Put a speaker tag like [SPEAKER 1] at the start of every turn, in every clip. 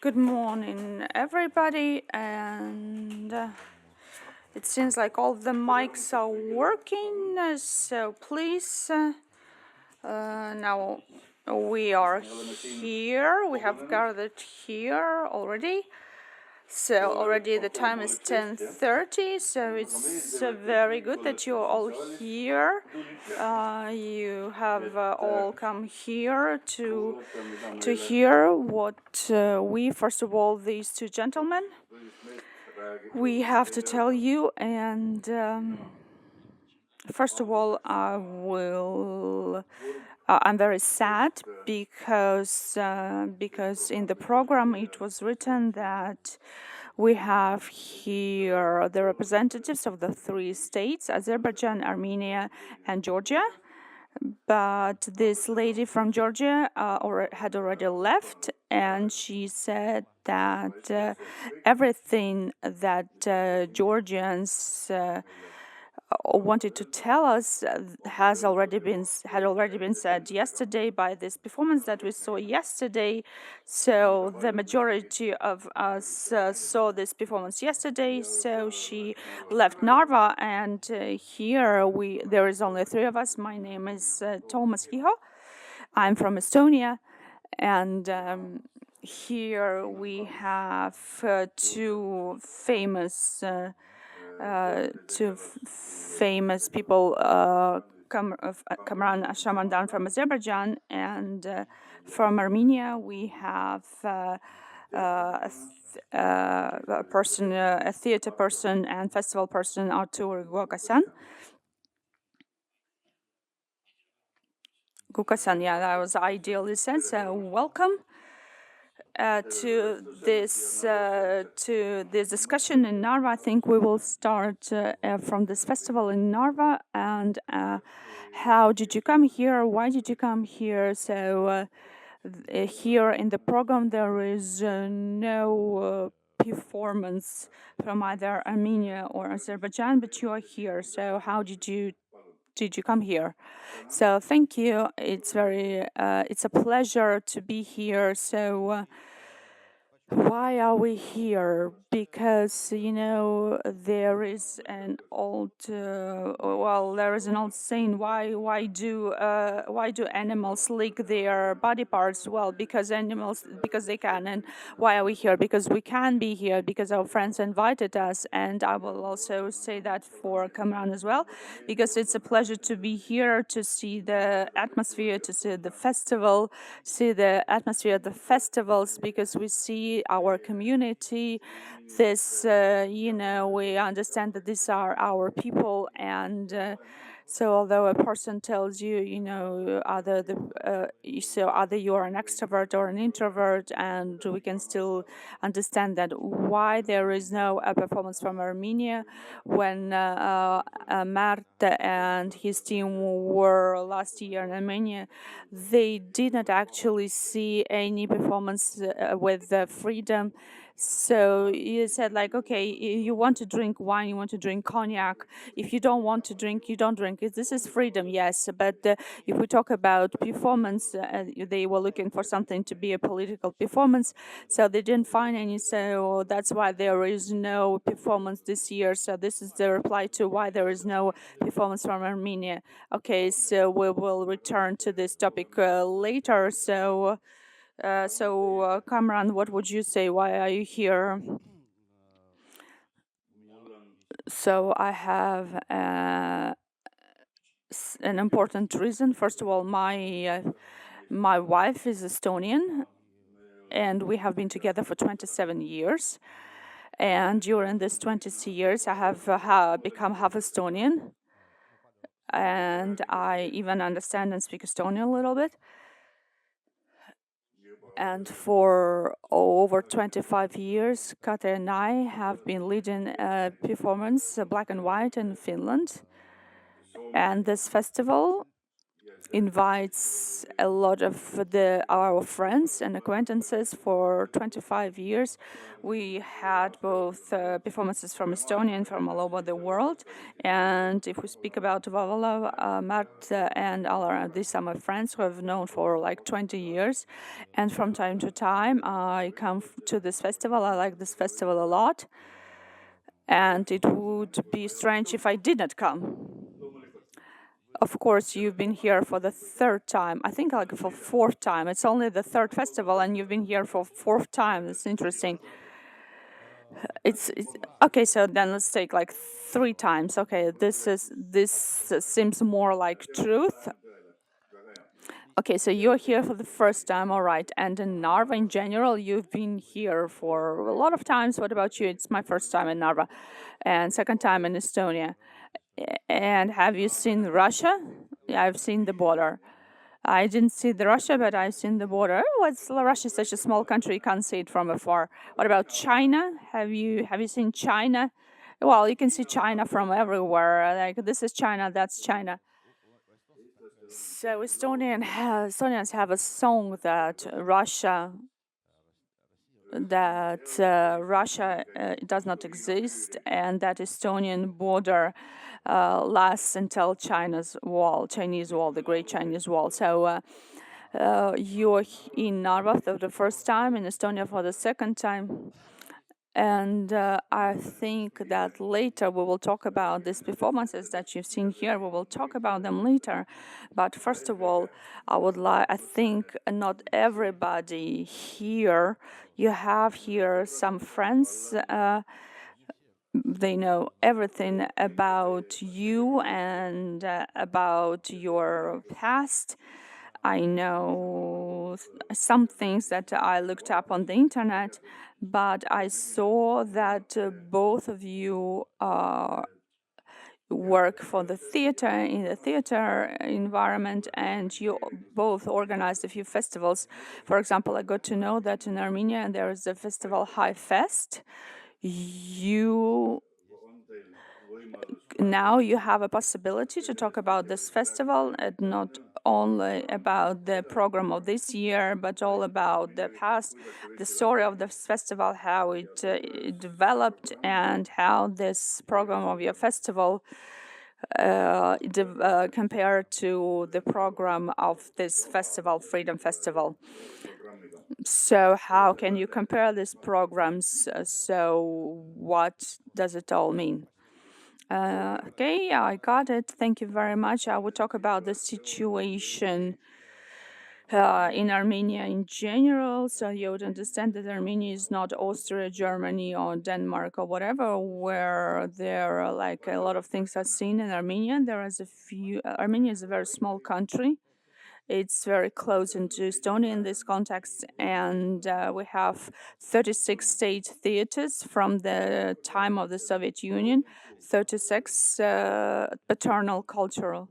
[SPEAKER 1] Good morning, everybody, and it seems like all the mics are working, so please, now we are here, we have gathered here already. So already the time is 10:30, so it's very good that you're all here. You have all come here to hear what we, first of all, these two gentlemen, we have to tell you. And first of all, I'm very sad because in the program it was written that we have here the representatives of the three states: Azerbaijan, Armenia, and Georgia. But this lady from Georgia had already left, and she said that everything that Georgians wanted to tell us had already been said yesterday by this performance that we saw yesterday. So the majority of us saw this performance yesterday. So she left Narva, and here there is only three of us. My name is Toomas, Kiho. I'm from Estonia, and here we have two famous people, Kamran Shahmardan from Azerbaijan, and from Armenia we have a theater person and festival person, Artur Ghukasyan. Ghukasyan, yeah, that was ideally said. So welcome to this discussion in Narva. I think we will start from this festival in Narva, and how did you come here? Why did you come here? So here in the program there is no performance from either Armenia or Azerbaijan, but you are here. So how did you come here? So thank you. It's a pleasure to be here. So why are we here? Because there is an old saying. Why do animals lick their body parts? Well, because they can. And why are we here? Because we can be here, because our friends invited us. And I will also say that for Kamran as well, because it's a pleasure to be here, to see the atmosphere, to see the festival, see the atmosphere of the festivals, because we see our community. This, we understand that these are our people, and so although a person tells you, either you are an extrovert or an introvert, and we can still understand that why there is no performance from Armenia when Mart and his team were last year in Armenia. They did not actually see any performance with freedom. So you said, like, okay, you want to drink wine, you want to drink cognac. If you don't want to drink, you don't drink. This is freedom, yes. But if we talk about performance, they were looking for something to be a political performance. So they didn't find any. So that's why there is no performance this year. So this is the reply to why there is no performance from Armenia. Okay, so we will return to this topic later. So Kamran, what would you say? Why are you here? So I have an important reason. First of all, my wife is Estonian, and we have been together for 27 years. And during these 20 years, I have become half Estonian, and I even understand and speak Estonian a little bit. And for over 25 years, Kate and I have been leading a performance, Black and White, in Finland. And this festival invites a lot of our friends and acquaintances for 25 years. We had both performances from Estonia and from all over the world. And if we speak about Vavala, Mart, and Alara, these are my friends who I've known for like 20 years. And from time to time, I come to this festival. I like this festival a lot. And it would be strange if I did not come. Of course, you've been here for the third time. I think like for fourth time. It's only the third festival, and you've been here for fourth time. It's interesting. It's okay. So then let's take like 3 times. Okay, this seems more like truth. Okay, so you're here for the first time, all right. And in Narva, in general, you've been here for a lot of times. What about you? It's my first time in Narva, and second time in Estonia. And have you seen Russia? Yeah, I've seen the border. I didn't see the Russia, but I've seen the border. What's Russia is such a small country, you can't see it from afar. What about China? Have you seen China? Well, you can see China from everywhere. Like this is China, that's China. So Estonians have a song that Russia does not exist, and that Estonian border lasts until Chinese wall, the Great Chinese Wall. So you're in Narva for the first time, in Estonia for the second time. And I think that later we will talk about these performances that you've seen here. We will talk about them later. But first of all, I think not everybody here, you have here some friends, they know everything about you and about your past. I know some things that I looked up on the internet, but I saw that both of you work for the theater, in the theater environment, and you both organized a few festivals. For example, I got to know that in Armenia there is a festival High Fest. Now you have a possibility to talk about this festival, and not only about the program of this year, but all about the past, the story of this festival, how it developed, and how this program of your festival compared to the program of this festival, Freedom Festival. So how can you compare these programs? So what does it all mean? Okay, I got it. Thank you very much. I will talk about the situation in Armenia in general. So you would understand that Armenia is not Austria, Germany, or Denmark, or whatever, where there are like a lot of things are seen in Armenia. Armenia is a very small country. It's very close into Estonia in this context, and we have 36 state theaters from the time of the Soviet Union, 36 paternal cultural.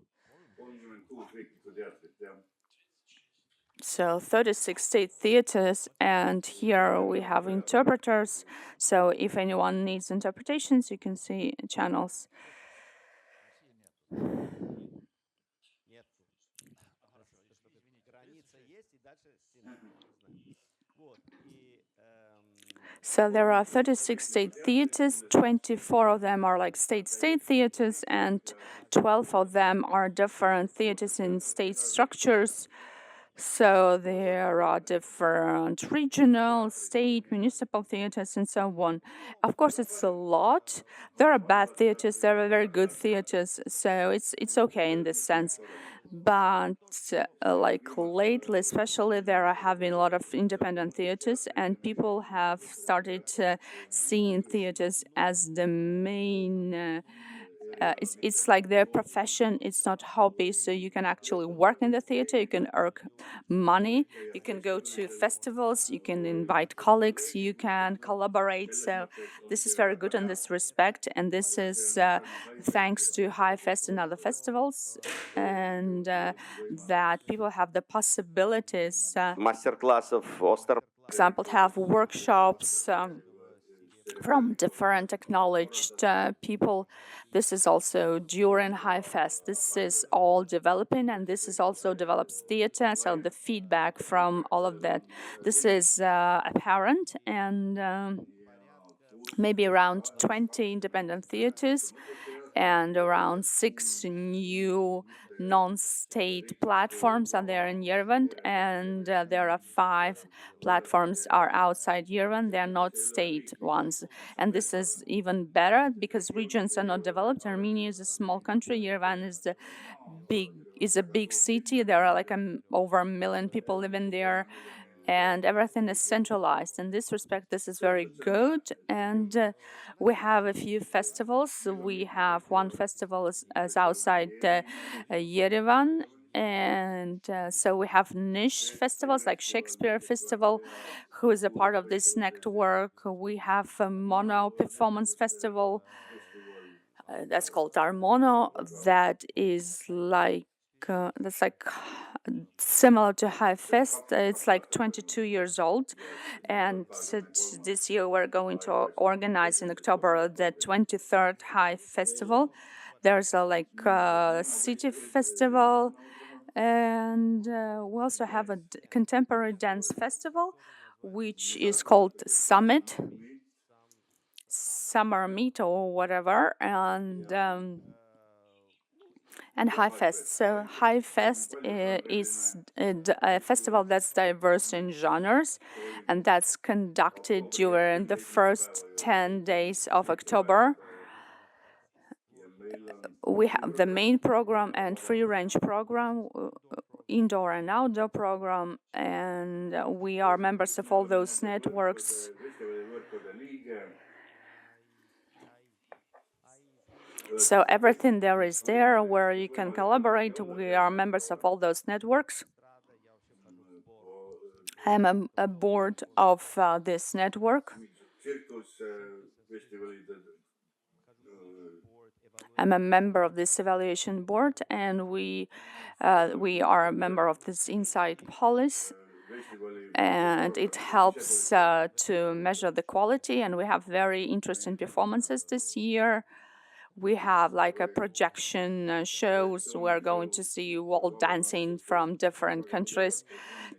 [SPEAKER 1] So 36 state theaters, and here we have interpreters. So if anyone needs interpretations, you can see channels. So there are 36 state theaters, 24 of them are like state theaters, and 12 of them are different theaters in state structures. So there are different regional, state, municipal theaters, and so on. Of course, it's a lot. There are bad theaters, there are very good theaters, so it's okay in this sense. But like lately, especially, there have been a lot of independent theaters, and people have started seeing theaters as the main. It's like their profession. It's not hobby. So you can actually work in the theater. You can earn money. You can go to festivals. You can invite colleagues. You can collaborate. So this is very good in this respect. And this is thanks to High Fest and other festivals, and that people have the possibilities.
[SPEAKER 2] Мастер-классов,
[SPEAKER 1] For example, have workshops. from different acknowledged people. This is also during High Fest. This is all developing, and this is also develops theater. So the feedback from all of that, this is apparent, and maybe around 20 independent theaters and around 6 new non-state platforms are there in Yerevan, and there are 5 platforms are outside Yerevan. They are not state ones, and this is even better because regions are not developed. Armenia is a small country. Yerevan is a big city. There are like over 1 million people living there, and everything is centralized. In this respect, this is very good. And we have a few festivals. We have one festival as outside Yerevan. And so we have niche festivals like Shakespeare Festival, who is a part of this network. We have a mono performance festival that's called Armono. That's like similar to High Fest. It's like 22 years old, and this year we're going to organize in October the 23rd High Festival. There's a city festival, and we also have a contemporary dance festival, which is called Summit, Summer Meet or whatever, and High Fest. So High Fest is a festival that's diverse in genres, and that's conducted during the first 10 days of October. We have the main program and free-range program, indoor and outdoor program, and we are members of all those networks. So everything there is there where you can collaborate. We are members of all those networks. I'm a board of this network. I'm a member of this evaluation board, and we are a member of this Insight Policy, and it helps to measure the quality. And we have very interesting performances this year. We have like a projection shows. We're going to see world dancing from different countries.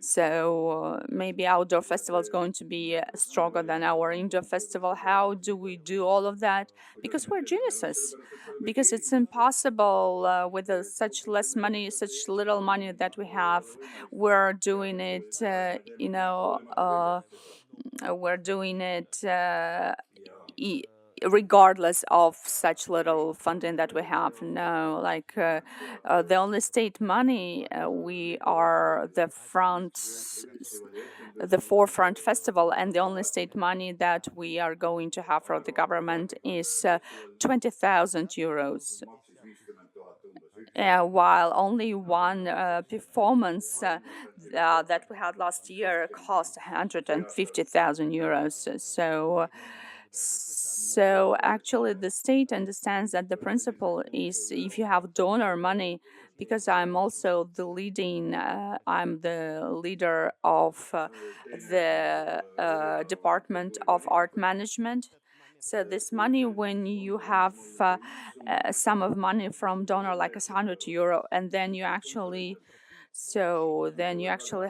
[SPEAKER 1] So maybe outdoor festival is going to be stronger than our indoor festival. How do we do all of that? Because we're geniuses. Because it's impossible with such less money, such little money that we have. We're doing it, we're doing it regardless of such little funding that we have. No, the only state money, we are the forefront festival, and the only state money that we are going to have from the government is 20,000 euros. While only one performance that we had last year cost 150,000 euros. So actually, the state understands that the principle is if you have donor money, because I'm also I'm the leader of the Department of Art Management. So this money, when you have a sum of money from donor like 100 euro, and then you actually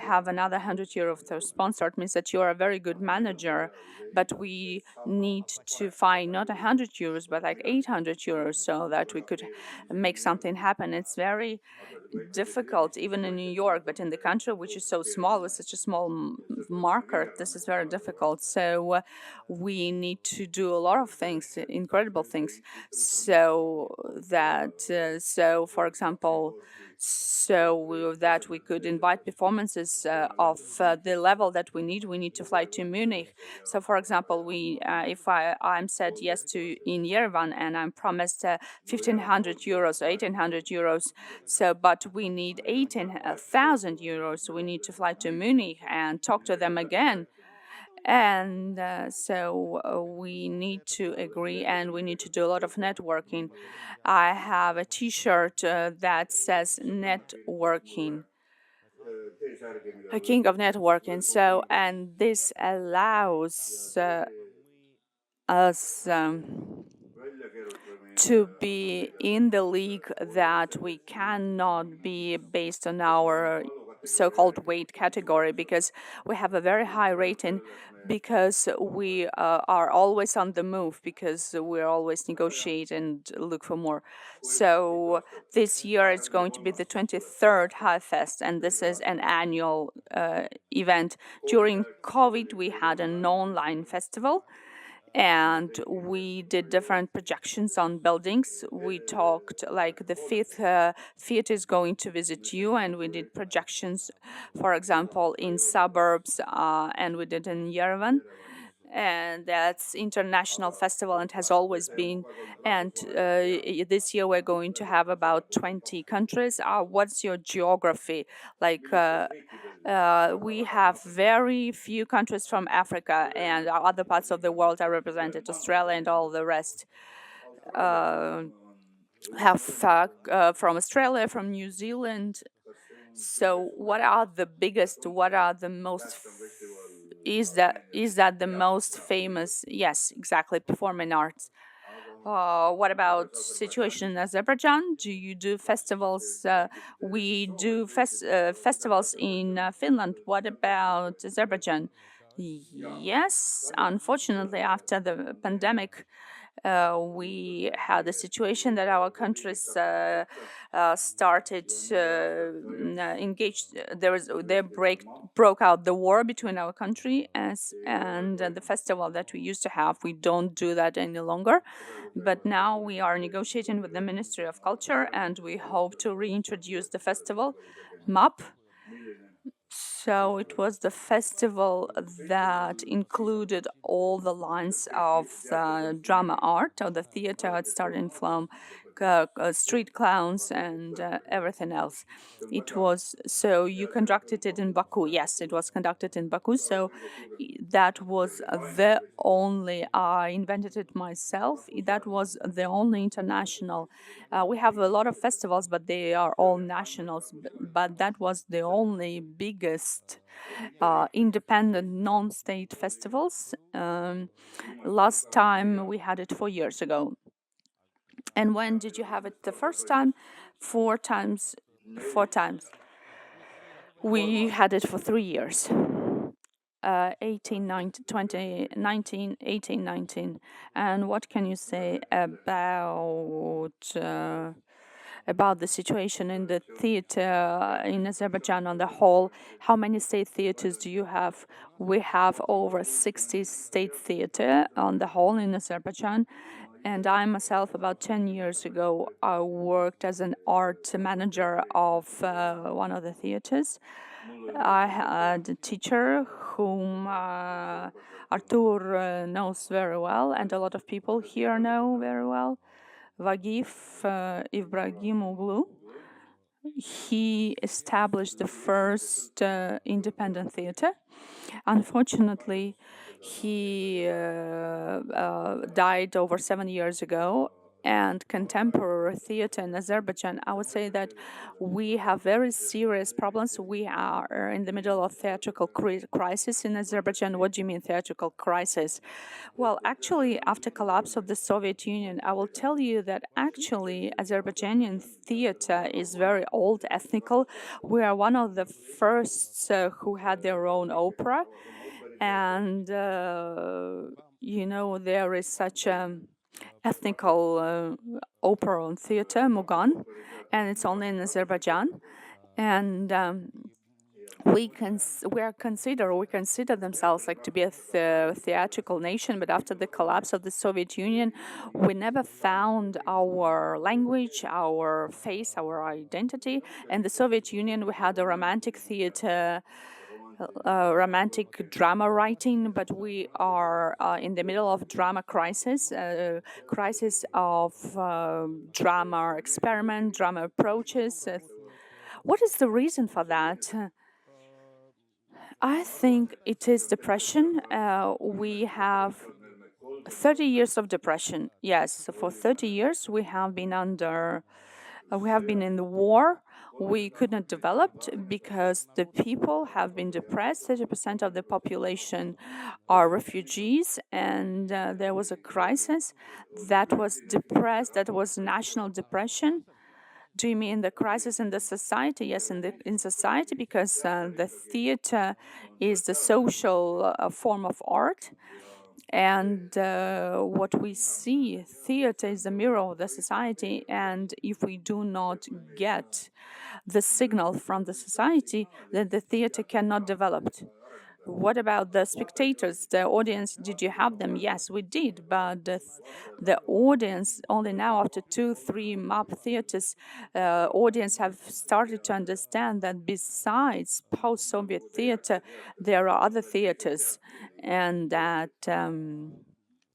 [SPEAKER 1] have another 100 euro for sponsor. It means that you are a very good manager, but we need to find not 100 euros, but like 800 euros so that we could make something happen. It's very difficult, even in New York, but in the country, which is so small, with such a small market, this is very difficult. So we need to do a lot of things, incredible things, so for example, that we could invite performances of the level that we need to fly to Munich. So, for example, if I'm said yes to in Yerevan and I'm promised 1,500 euros, 1,800 euros, but we need 18,000 euros. We need to fly to Munich and talk to them again. And we need to agree, and we need to do a lot of networking. I have a T-shirt that says networking, a king of networking. And this allows us to be in the league that we cannot be based on our so-called weight category, because we have a very high rating, because we are always on the move, because we always negotiate and look for more. So this year it's going to be the 23rd High Fest, and this is an annual event. During COVID, we had an online festival, and we did different projections on buildings. We talked like the fifth theater is going to visit you, and we did projections, for example, in suburbs, and we did in Yerevan, and that's international festival and has always been. And this year we're going to have about 20 countries. What's your geography like? We have very few countries from Africa, and other parts of the world are represented. Australia and all the rest have from Australia, from New Zealand. So, what are the biggest? What are the most? Is that the most famous? Yes, exactly. Performing arts. What about situation in Azerbaijan? Do you do festivals? We do festivals in Finland. What about Azerbaijan? Yes, unfortunately, after the pandemic, we had a situation that our countries started engaged. Broke out the war between our country and the festival that we used to have. We don't do that any longer, but now we are negotiating with the Ministry of Culture, and we hope to reintroduce the festival MAP. So it was the festival that included all the lines of drama art, or the theater. It started from street clowns and everything else. It was so you conducted it in Baku. Yes, it was conducted in Baku. So that was the only. I invented it myself. That was the only international. We have a lot of festivals, but they are all nationals. But that was the only biggest independent non-state festivals. Last time we had it 4 years ago. And when did you have it the first time? 4 times. 4 times. We had it for 3 years. 18, 19, 20, 19, 18, 19. And what can you say about the situation in the theater in Azerbaijan on the whole? How many state theaters do you have? We have over 60 state theater on the whole in Azerbaijan. And I myself, about 10 years ago, I worked as an art manager of one of the theaters. I had a teacher whom Artur knows very well, and a lot of people here know very well. Vagif Ibrahimoglu. He established the first independent theater. Unfortunately, he died over 7 years ago. And contemporary theater in Azerbaijan, I would say that we have very serious problems. We are in the middle of theatrical crisis in Azerbaijan. What do you mean theatrical crisis? Well, actually, after collapse of the Soviet Union, I will tell you that actually Azerbaijani theater is very old, ethnical. We are one of the first who had their own opera, and there is such a ethnical opera and theater, Mugan, and it's only in Azerbaijan. And we consider themselves like to be a theatrical nation, but after the collapse of the Soviet Union, we never found our language, our face, our identity. And the Soviet Union, we had a romantic theater, romantic drama writing, but we are in the middle of drama crisis, crisis of drama experiment, drama approaches. What is the reason for that? I think it is depression. We have 30 years of depression. Yes, so for 30 years we have been in the war. we could not develop because the people have been depressed. 30% of the population are refugees, and there was a crisis that was depressed, that was national depression. Do you mean the crisis in the society? Yes, in society, because the theater is the social form of art. And what we see, theater is the mirror of the society. And if we do not get the signal from the society, then the theater cannot develop. What about the spectators, the audience? Did you have them? Yes, we did, but the audience only now, after 2-3 MAP theaters, audience have started to understand that besides post-Soviet theater, there are other theaters, and that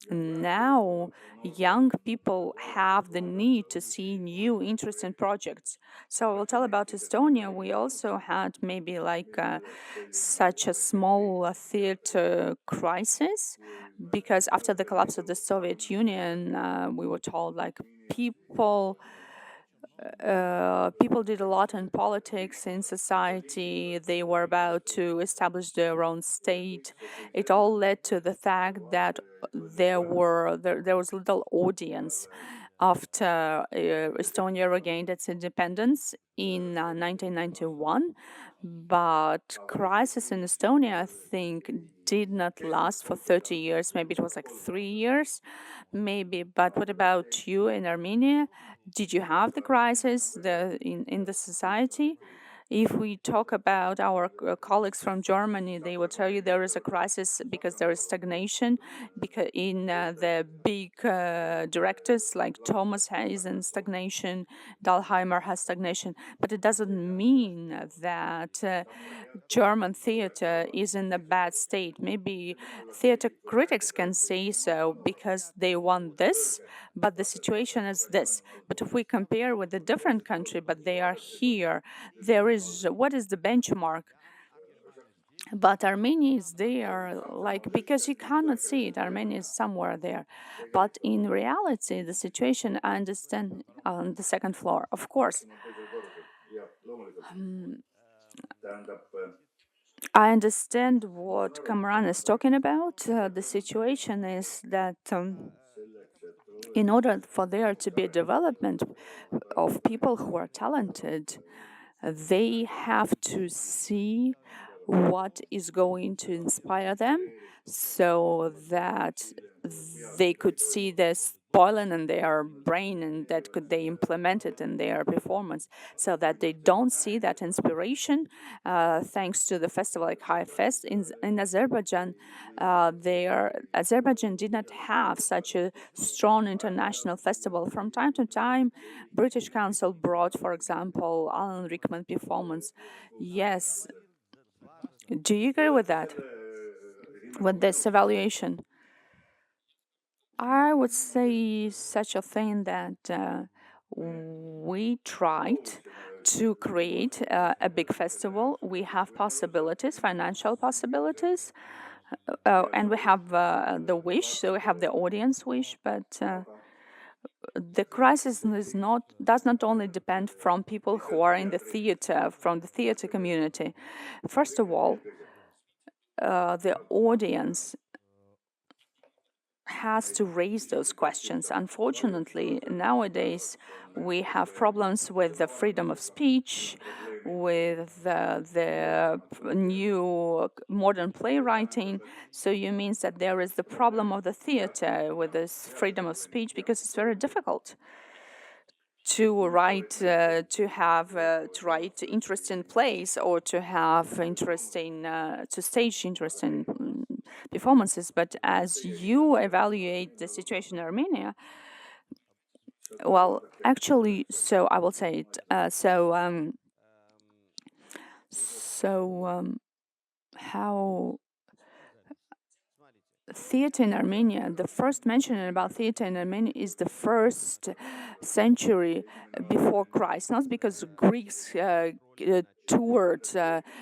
[SPEAKER 1] now young people have the need to see new interesting projects. So I'll tell about Estonia. We also had maybe like such a small theater crisis, because after the collapse of the Soviet Union, we were told like people did a lot in politics, in society. They were about to establish their own state. It all led to the fact that there was little audience after Estonia regained its independence in 1991. But crisis in Estonia, I think, did not last for 30 years. Maybe it was like 3 years, maybe. But what about you in Armenia? Did you have the crisis in the society? If we talk about our colleagues from Germany, they will tell you there is a crisis because there is stagnation. Because in the big directors like Toomas is in stagnation, Dahlheimer has stagnation, but it doesn't mean that German theater is in a bad state. Maybe theater critics can say so because they want this, but the situation is this. But if we compare with a different country, but they are here, there is, what is the benchmark? But Armenia is there, like, because you cannot see it. Armenia is somewhere there. But in reality, the situation, I understand, on the second floor, of course. I understand what Kamran is talking about. The situation is that in order for there to be a development of people who are talented, they have to see what is going to inspire them so that they could see this boiling in their brain and that could they implement it in their performance, so that they don't see that inspiration. Thanks to the festival like High Fest in Azerbaijan, Azerbaijan did not have such a strong international festival. From time to time, British Council brought, for example, Alan Rickman performance. Yes, do you agree with that? With this evaluation? I would say such a thing that we tried to create a big festival. We have possibilities, financial possibilities, and we have the wish, so we have the audience wish, but the crisis does not only depend from people who are in the theater, from the theater community. First of all, the audience has to raise those questions. Unfortunately, nowadays we have problems with the freedom of speech, with the new modern playwriting. So you means that there is the problem of the theater with this freedom of speech, because it's very difficult to write, to write interesting plays, or to have interesting, to stage interesting performances. But as you evaluate the situation in Armenia, well, actually, so I will say it. How theater in Armenia, the first mention about theater in Armenia is the first century before Christ, not because Greeks restored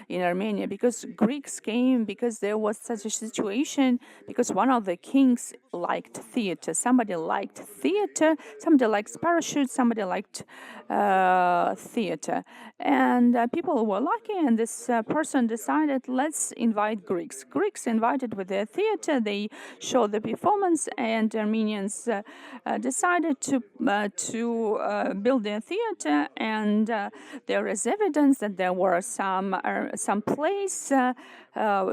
[SPEAKER 1] in Armenia, because Greeks came because there was such a situation, because one of the kings liked theater. Somebody liked theater, somebody likes parachutes, somebody liked theater. And people were lucky, and this person decided, let's invite Greeks. Greeks invited with their theater, they showed the performance, and Armenians decided to build their theater, and there is evidence that there were some plays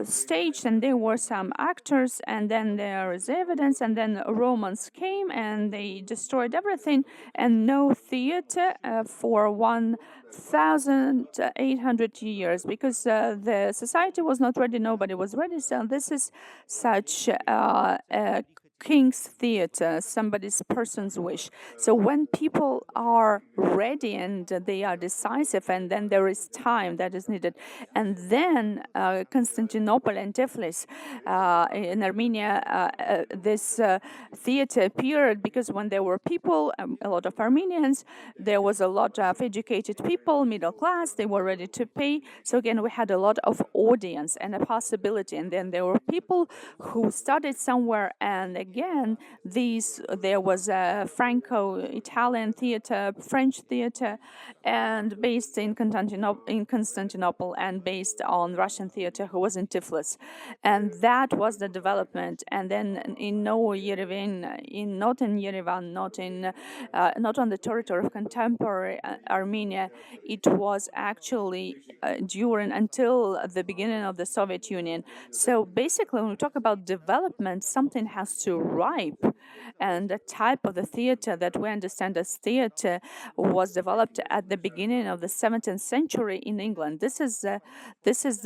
[SPEAKER 1] staged, and there were some actors, and then there is evidence, and then Romans came and they destroyed everything, and no theater for 1,800 years, because the society was not ready, nobody was ready. So this is such a king's theater, somebody's person's wish. So when people are ready and they are decisive, and then there is time that is needed, and then Constantinople and Tiflis in Armenia, this theater appeared because when there were people, a lot of Armenians, there was a lot of educated people, middle class, they were ready to pay. So again, we had a lot of audience and a possibility, and then there were people who studied somewhere, and again, there was a Franco-Italian theater, French theater, and based in Constantinople, and based on Russian theater who was in Tiflis, and that was the development. And then not in Yerevan, not on the territory of contemporary Armenia, it was actually until the beginning of the Soviet Union. So basically, when we talk about development, something has to ripe, and the type of the theater that we understand as theater was developed at the beginning of the 17th century in England. This is the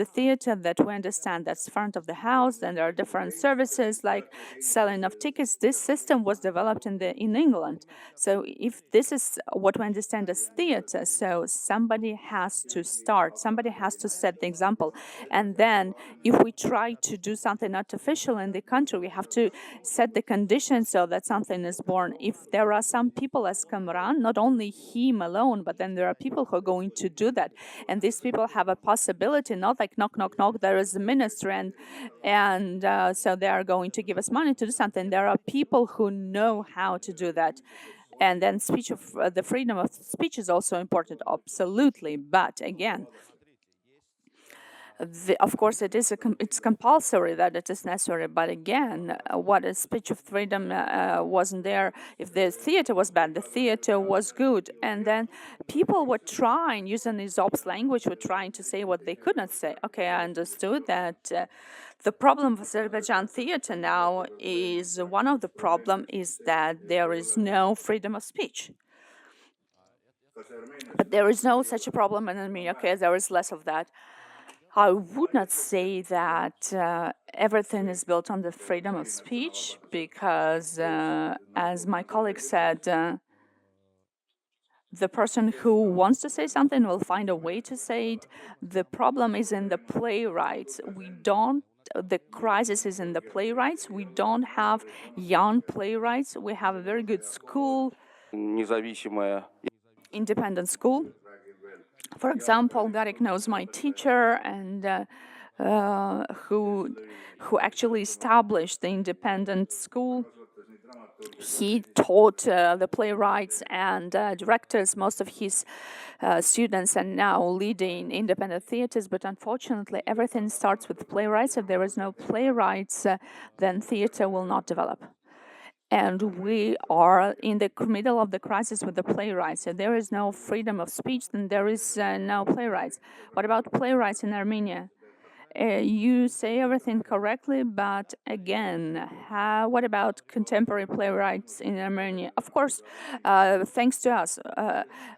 [SPEAKER 1] theater that we understand, that's front of the house. Then there are different services like selling of tickets. This system was developed in England. So if this is what we understand as theater, so somebody has to start, somebody has to set the example. And then if we try to do something artificial in the country, we have to set the conditions so that something is born. If there are some people as Kamran, not only him alone, but then there are people who are going to do that. And these people have a possibility, not like knock, knock, knock, there is a minister, and so they are going to give us money to do something. There are people who know how to do that. And then the freedom of speech is also important, absolutely. But again, of course, it's compulsory that it is necessary. But again, what is speech of freedom wasn't there. If the theater was bad, the theater was good. And then people were trying, using Aesop's language, were trying to say what they could not say. Okay, I understood that the problem of Azerbaijan theater now is, one of the problem is that there is no freedom of speech. But there is no such a problem in Armenia. Okay, there is less of that. I would not say that everything is built on the freedom of speech, because, as my colleague said, the person who wants to say something will find a way to say it. The problem is in the playwrights. The crisis is in the playwrights. We don't have young playwrights. We have a very good school, independent school. For example, Garik knows my teacher, and who actually established the independent school. He taught the playwrights and directors. Most of his students are now leading independent theaters, but unfortunately, everything starts with playwrights. If there is no playwrights, then theater will not develop. And we are in the middle of the crisis with the playwrights. If there is no freedom of speech, then there is no playwrights. What about playwrights in Armenia? You say everything correctly, but again, what about contemporary playwrights in Armenia? Of course, thanks to us,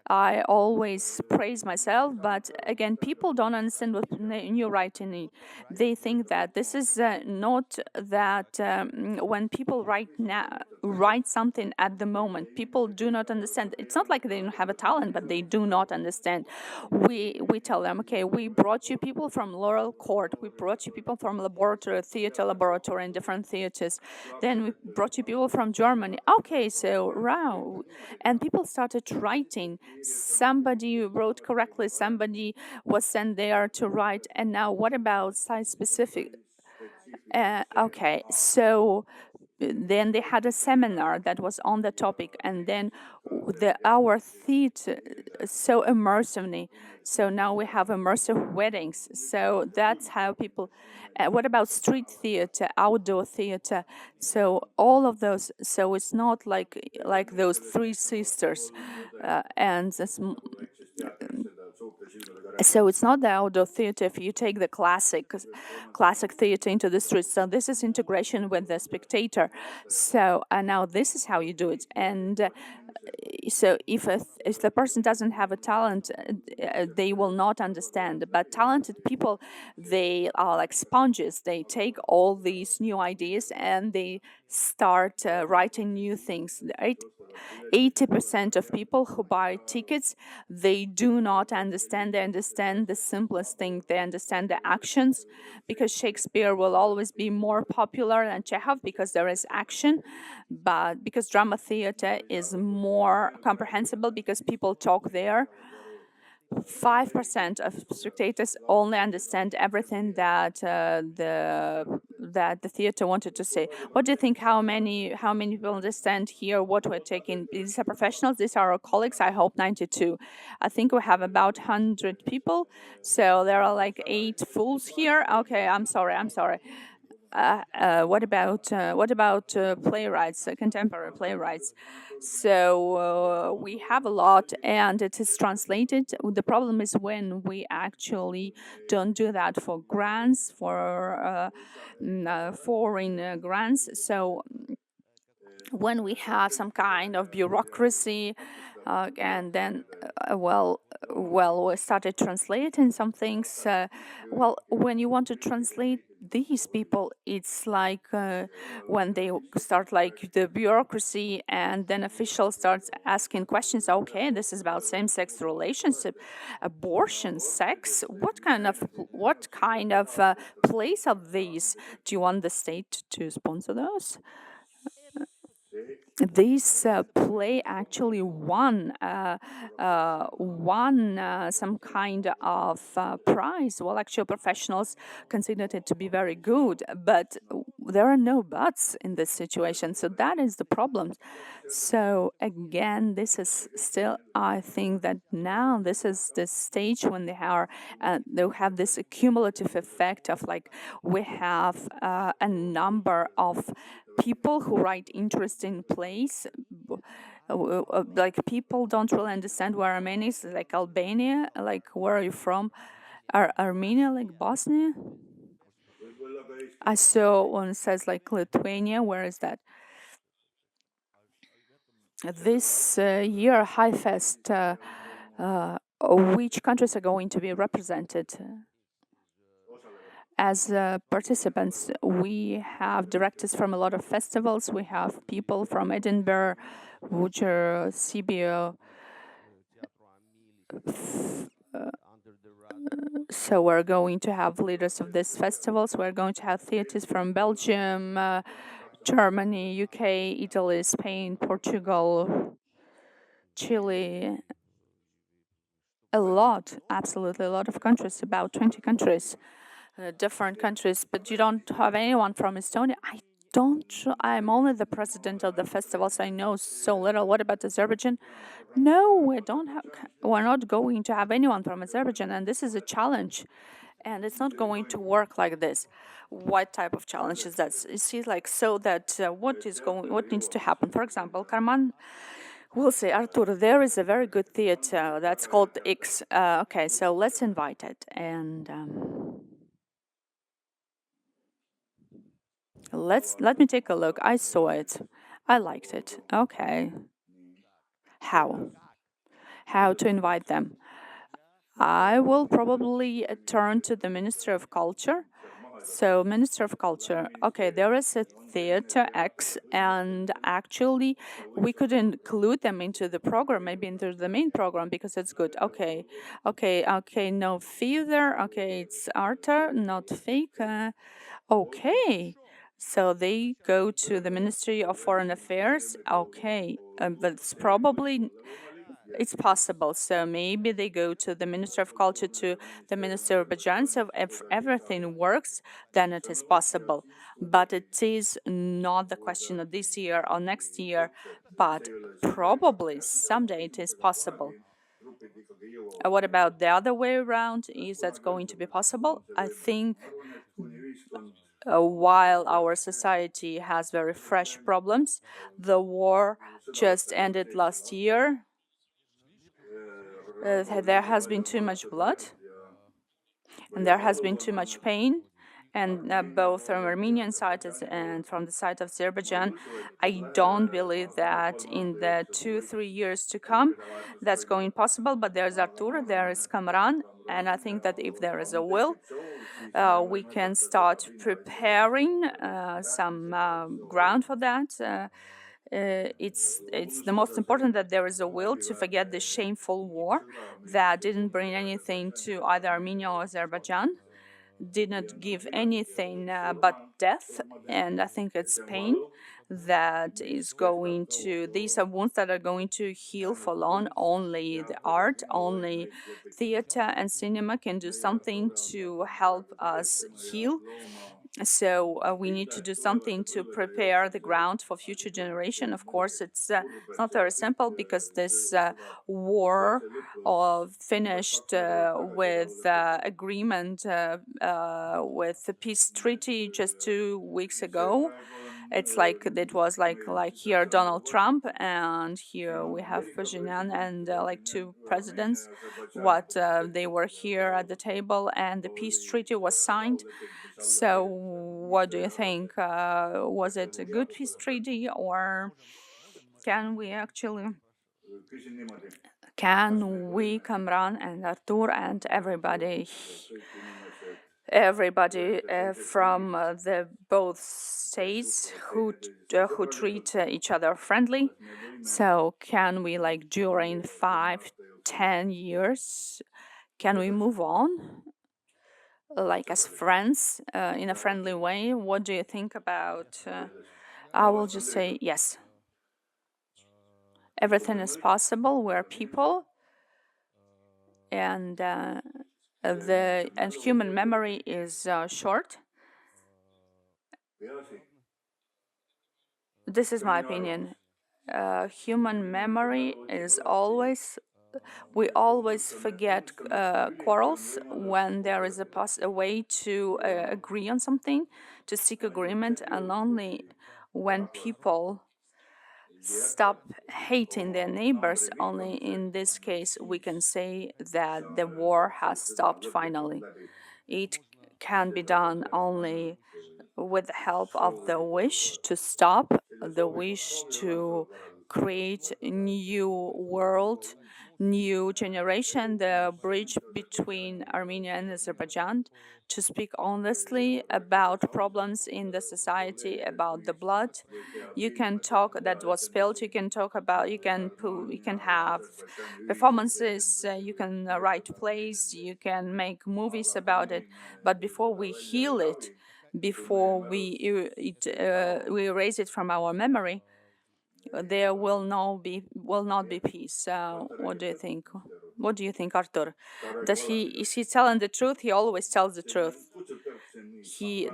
[SPEAKER 1] I always praise myself, but again, people don't understand what new writing is. They think that this is not that when people write something at the moment, people do not understand. It's not like they don't have a talent, but they do not understand. We tell them, okay, we brought you people from Laurel Court, board. We brought you people from laboratory, theater laboratory, and different theaters. Then we brought you people from Germany. Okay, so wow. And people started writing. Somebody wrote correctly, somebody was sent there to write. And now what about site-specific? Okay, so then they had a seminar that was on the topic, and then our theater so immersively. So now we have immersive weddings. So that's how people. What about street theater, outdoor theater? So all of those. So it's not like those three sisters, and so it's not the outdoor theater if you take the classic theater into the streets. So this is integration with the spectator. So now this is how you do it. And so if the person doesn't have a talent, they will not understand. But talented people, they are like sponges. They take all these new ideas and they start writing new things. 80% of people who buy tickets, they do not understand. They understand the simplest thing. They understand the actions, because Shakespeare will always be more popular than Chekhov because there is action. But because drama theater is more comprehensible because people talk there, 5% of spectators only understand everything that the theater wanted to say. What do you think? How many people understand here what we're taking? These are professionals. These are our colleagues. I hope 92. I think we have about 100 people. So there are like 8 fools here. Okay, I'm sorry. What about playwrights, contemporary playwrights? So we have a lot, and it is translated. The problem is when we actually don't do that for grants, for foreign grants. So when we have some kind of bureaucracy, and then we started translating some things. When you want to translate these people, it's like when they start like the bureaucracy, and then officials starts asking questions. Okay, this is about same-sex relationship, abortion, sex. What kind of place are these? Do you want the state to sponsor those? This play actually won some kind of prize. Well, actually, professionals considered it to be very good, but there are no buts in this situation. So that is the problem. So again, this is still, I think that now this is the stage when they have this cumulative effect of like we have a number of people who write interesting plays. Like people don't really understand where Armenia is, like Albania. Like where are you from? Armenia, like Bosnia? I saw one says like Lithuania. Where is that? This year, Highfest, which countries are going to be represented? As participants, we have directors from a lot of festivals. We have people from Edinburgh, Wujer, Sibiu. So we're going to have leaders of these festivals. We're going to have theaters from Belgium, Germany, UK, Italy, Spain, Portugal, Chile. Absolutely a lot of countries, about 20 countries. Different countries, but you don't have anyone from Estonia. I'm only the president of the festival, so I know so little. What about Azerbaijan? No, we don't have. We're not going to have anyone from Azerbaijan, and this is a challenge, and it's not going to work like this. What type of challenge is that? You see, like so that what needs to happen? For example, Kamran will say, Artur, there is a very good theater that's called X. Okay, so let's invite it and. Let me take a look. I saw it. I liked it. Okay. How? How to invite them? I will probably turn to the Minister of Culture. So, Minister of Culture, okay, there is a Theater X, and actually, we could include them into the program, maybe into the main program because it's good. Okay, okay, no theater. Okay, it's Artur, not fake. Okay, so they go to the Ministry of Foreign Affairs. Okay, but it's probably it's possible. So maybe they go to the Minister of Culture, to the Minister of Azerbaijan. So if everything works, then it is possible. But it is not the question of this year or next year, but probably someday it is possible. What about the other way around? Is that going to be possible? I think while our society has very fresh problems, the war just ended last year. There has been too much blood and there has been too much pain. And both from Armenian side and from the side of Azerbaijan, I don't believe that in the 2-3 years to come that's going possible. But there's Artur, there is Kamran, and I think that if there is a will, we can start preparing some ground for that. It's the most important that there is a will to forget the shameful war that didn't bring anything to either Armenia or Azerbaijan, did not give anything but death, and I think it's pain that is going to, these are wounds that are going to heal for long. Only the art, only theater and cinema can do something to help us heal. So we need to do something to prepare the ground for future generation. Of course, it's not very simple because this war finished with agreement with the peace treaty just 2 weeks ago. It's like it was like here Donald Trump, and here we have Pashinyan, and like two presidents. What they were here at the table, and the peace treaty was signed. So, what do you think? Was it a good peace treaty, or can we actually, can we, Kamran and Artur and everybody from the both states who treat each other friendly? So, can we, like, during 5-10 years, can we move on? Like as friends in a friendly way. What do you think about? I will just say yes. Everything is possible. We're people, and human memory is short. This is my opinion. Human memory is always, we always forget quarrels when there is a way to agree on something, to seek agreement, and only when people stop hating their neighbors, only in this case we can say that the war has stopped finally. It can be done only with the help of the wish to stop, the wish to create a new world, new generation, the bridge between Armenia and Azerbaijan, to speak honestly about problems in the society, about the blood. You can talk that was spilled. You can talk about. You can have performances. You can write plays. You can make movies about it. But before we heal it, before we erase it from our memory, there will not be peace. What do you think? What do you think, Artur? Is he telling the truth? He always tells the truth.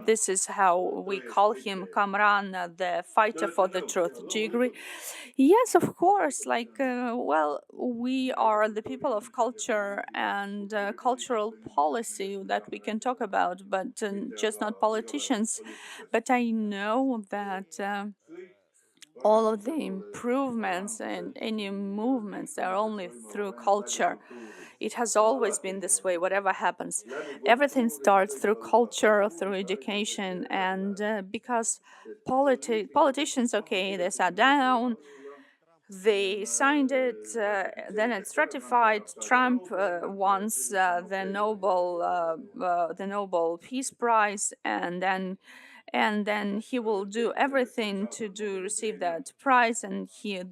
[SPEAKER 1] This is how we call him, Kamran, the fighter for the truth. Do you agree? Yes, of course. Like, well, we are the people of culture and cultural policy that we can talk about, but just not politicians. But I know that all of the improvements and any movements are only through culture. It has always been this way, whatever happens. Everything starts through culture, through education, and because politicians, okay, they sat down, They signed it, then it's ratified. Trump wants the Nobel Peace Prize, and then he will do everything to receive that prize, and he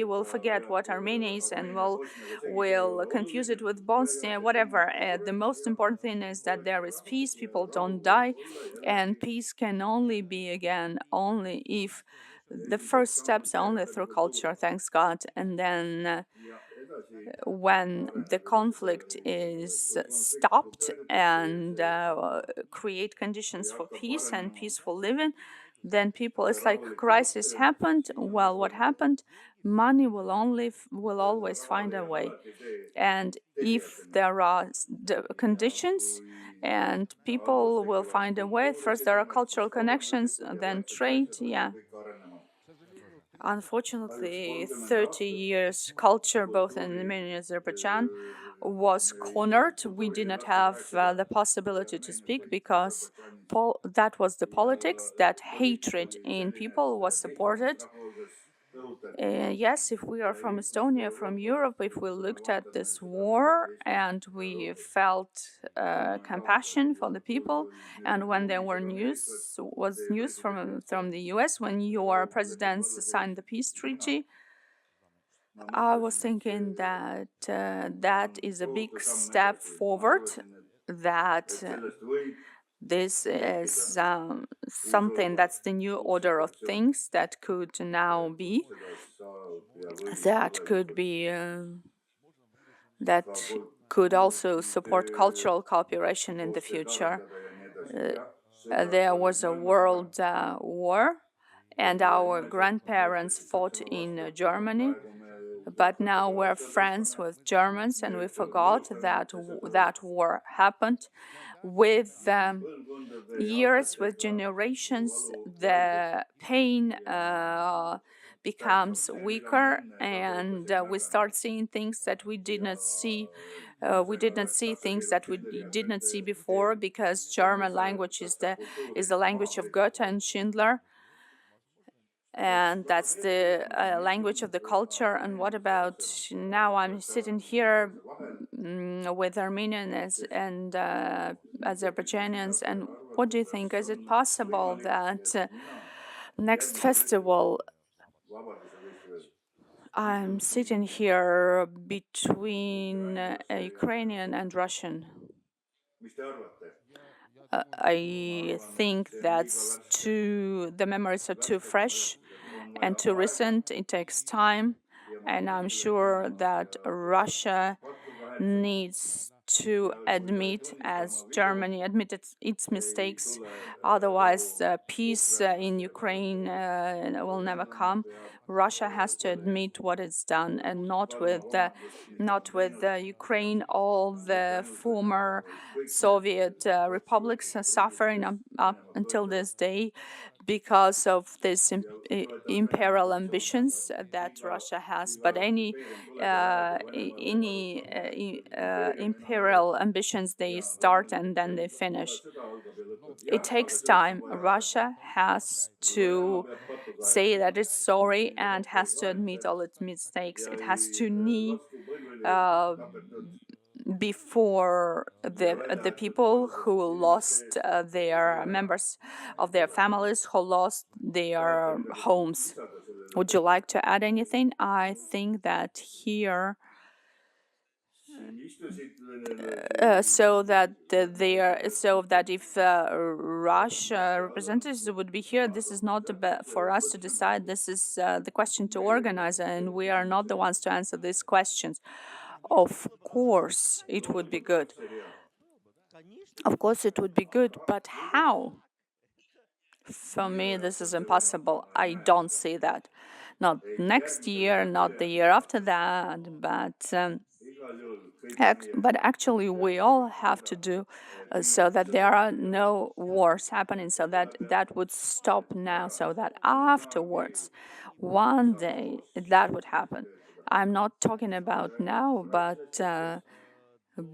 [SPEAKER 1] will forget what Armenia is and will confuse it with Bosnia, whatever. The most important thing is that there is peace, people don't die, and peace can only be again only if the first steps are only through culture, thanks God, and then when the conflict is stopped and create conditions for peace and peaceful living, then people, it's like crisis happened. Well, what happened? Money will always find a way, and if there are the conditions and people will find a way. First there are cultural connections, then trade. Yeah, unfortunately 30 years culture both in Armenia and Azerbaijan was cornered. We did not have the possibility to speak because that was the politics, that hatred in people was supported. Yes, if we are from Estonia, from Europe, if we looked at this war and we felt compassion for the people, and when there were news from the U.S. when your presidents signed the peace treaty, I was thinking that that is a big step forward. That this is something that's the new order of things that could now be, that could be that could also support cultural cooperation in the future. There was a world war, and our grandparents fought in Germany, but now we're friends with Germans, and we forgot that that war happened. With years, with generations, the pain becomes weaker, and we start seeing things that we did not see. We did not see things that we did not see before, because German language is the language of Goethe and Schindler, and that's the language of the culture. And what about now? I'm sitting here with Armenians and Azerbaijanians, and what do you think? Is it possible that next festival I'm sitting here between Ukrainian and Russian? I think that's the memories are too fresh and too recent. It takes time, and I'm sure that Russia needs to admit, as Germany admitted its mistakes. Otherwise, peace in Ukraine will never come. Russia has to admit what it's done, and not with Ukraine. All the former Soviet republics are suffering up until this day because of these imperial ambitions that Russia has. But any imperial ambitions, they start and then they finish. It takes time. Russia has to say that it's sorry and has to admit all its mistakes. It has to kneel before the people who lost their members of their families, who lost their homes. Would you like to add anything? I think that here, so that if Russia representatives would be here, this is not for us to decide. This is the question to organize, and we are not the ones to answer these questions. Of course, it would be good. Of course, it would be good, but how? For me, this is impossible. I don't see that. Not next year, not the year after that, but actually, we all have to do so that there are no wars happening, so that would stop now, so that afterwards, one day, that would happen. I'm not talking about now, but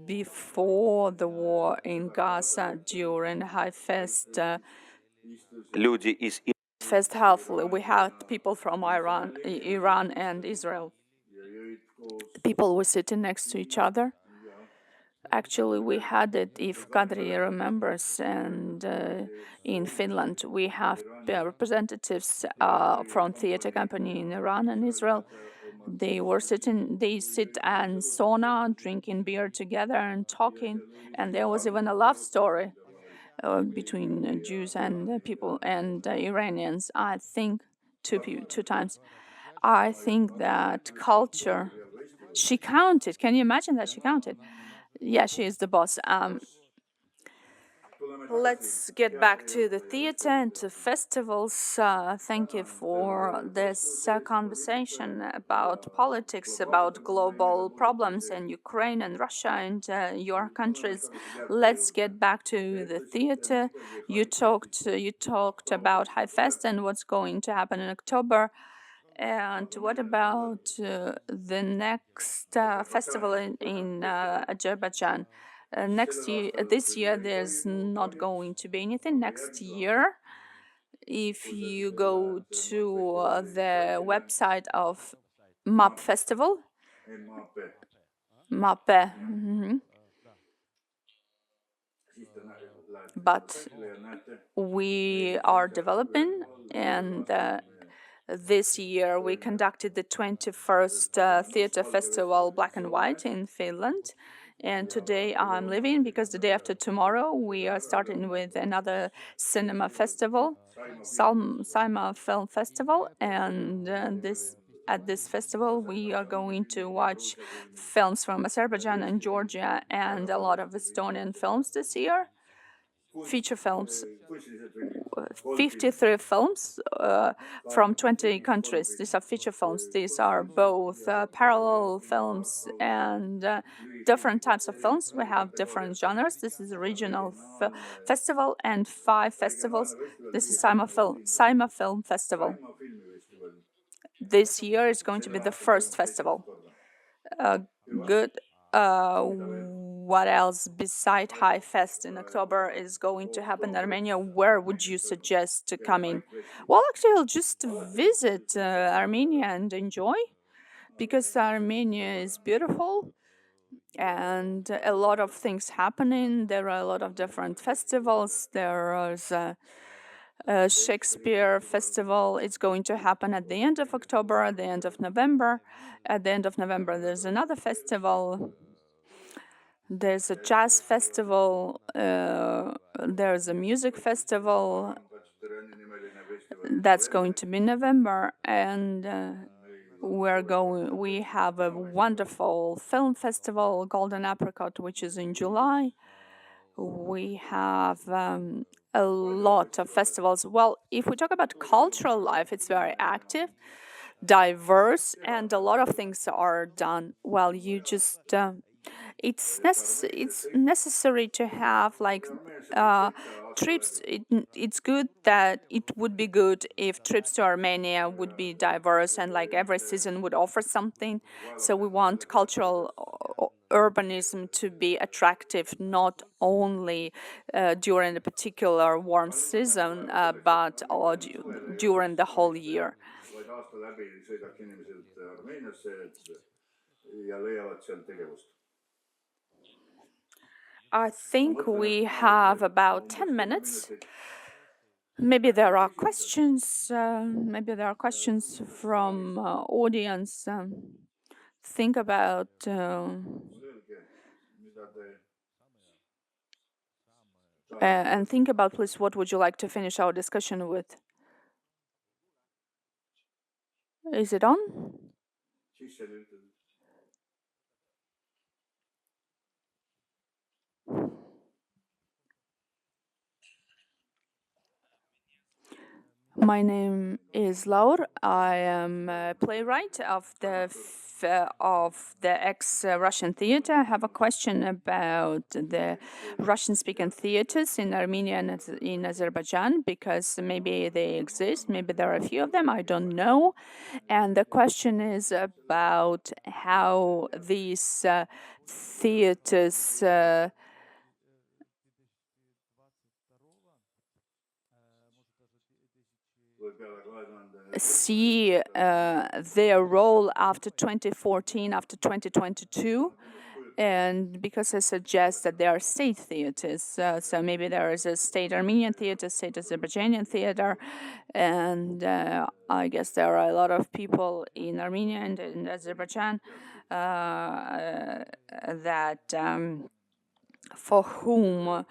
[SPEAKER 1] before the war in Gaza, during High Fest, first half, we had people from Iran and Israel. People were sitting next to each other. Actually, we had it, if Kadri remembers, and in Finland, we have representatives from theater company in Iran and Israel. They sit and sauna, drinking beer together and talking. And there was even a love story between Jews and people and Iranians. I think two times. I think that culture. She counted. Can you imagine that she counted? Yeah, she is the boss. Let's get back to the theater and to festivals. Thank you for this conversation about politics, about global problems in Ukraine and Russia and your countries. Let's get back to the theater. You talked about High Fest and what's going to happen in October. And what about the next festival in Azerbaijan? This year, there's not going to be anything. Next year, if you go to the website of MAP Festival, MAPE, but we are developing, and this year we conducted the 21st Theatre Festival Black and White in Finland. And today I'm leaving because the day after tomorrow we are starting with another cinema festival, Saba Film Festival. And at this festival we are going to watch films from Azerbaijan and Georgia and a lot of Estonian films this year. Feature films, 53 films from 20 countries. These are feature films. These are both parallel films and different types of films. We have different genres. This is a regional festival and 5 festivals. This is Saba Film Festival. This year is going to be the first festival. Good. What else beside High Fest in October is going to happen in Armenia? Where would you suggest coming? Well, actually, I'll just visit Armenia and enjoy, because Armenia is beautiful and a lot of things happening. There are a lot of different festivals. There is a Shakespeare festival. It's going to happen at the end of October, at the end of November. At the end of November, there's another festival. There's a jazz festival. There's a music festival. That's going to be November, and we have a wonderful film festival, Golden Apricot, which is in July. We have a lot of festivals. Well, if we talk about cultural life, it's very active, diverse, and a lot of things are done. Well, you just it's necessary to have like trips. It's good that it would be good if trips to Armenia would be diverse and like every season would offer something. So we want cultural urbanism to be attractive, not only during a particular warm season, but during the whole year. I think we have about 10 minutes. Maybe there are questions. Maybe there are questions from audience. Think about. And think about, please, what would you like to finish our discussion with? Is it on? My name is Laur. I am a playwright of the ex-Russian theater. I have a question about the Russian-speaking theaters in Armenia and in Azerbaijan, because maybe they exist, maybe there are a few of them, I don't know. And the question is about how these theaters see their role after 2014, after 2022. And because I suggest that there are state theaters, so maybe there is a state Armenian theater, state Azerbaijani theater, and I guess there are a lot of people in Armenia and in Azerbaijan that for whom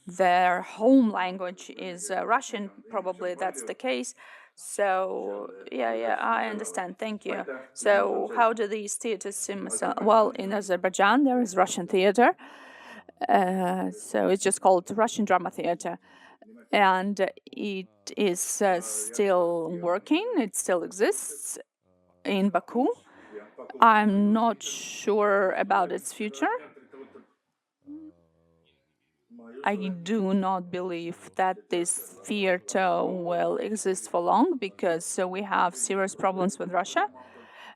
[SPEAKER 1] their home language is Russian. Probably that's the case. So yeah, I understand. Thank you. So how do these theaters seem? Well, in Azerbaijan there is Russian theater, so it's just called Russian Drama Theater, and it is still working. It still exists in Baku. I'm not sure about its future. I do not believe that this theater will exist for long because we have serious problems with Russia.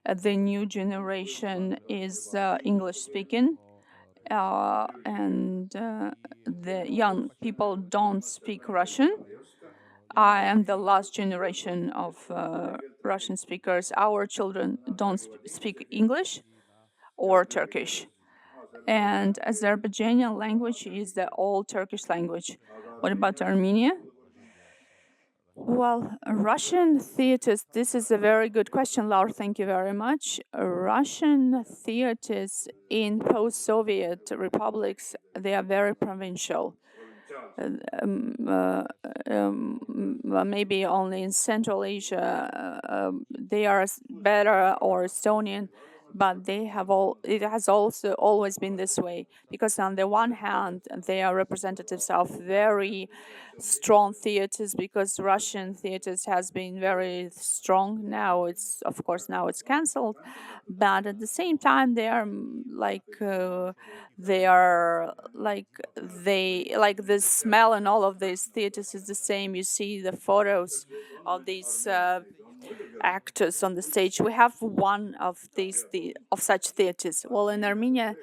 [SPEAKER 1] The new generation is English speaking, and the young people don't speak Russian. I am the last generation of Russian speakers. Our children don't speak English or Turkish. And Azerbaijani language is the old Turkish language. What about Armenia? Well, Russian theaters, this is a very good question, Laura. Thank you very much. Russian theaters in post-Soviet republics, they are very provincial. Maybe only in Central Asia they are better, or Estonian, but they have all. It has also always been this way because on the one hand they are representatives of very strong theaters because Russian theaters has been very strong. Now it's of course now it's cancelled, but at the same time they are like the smell and all of these theaters is the same. You see the photos of these actors on the stage. We have one of these of such theaters. Well, in Armenia,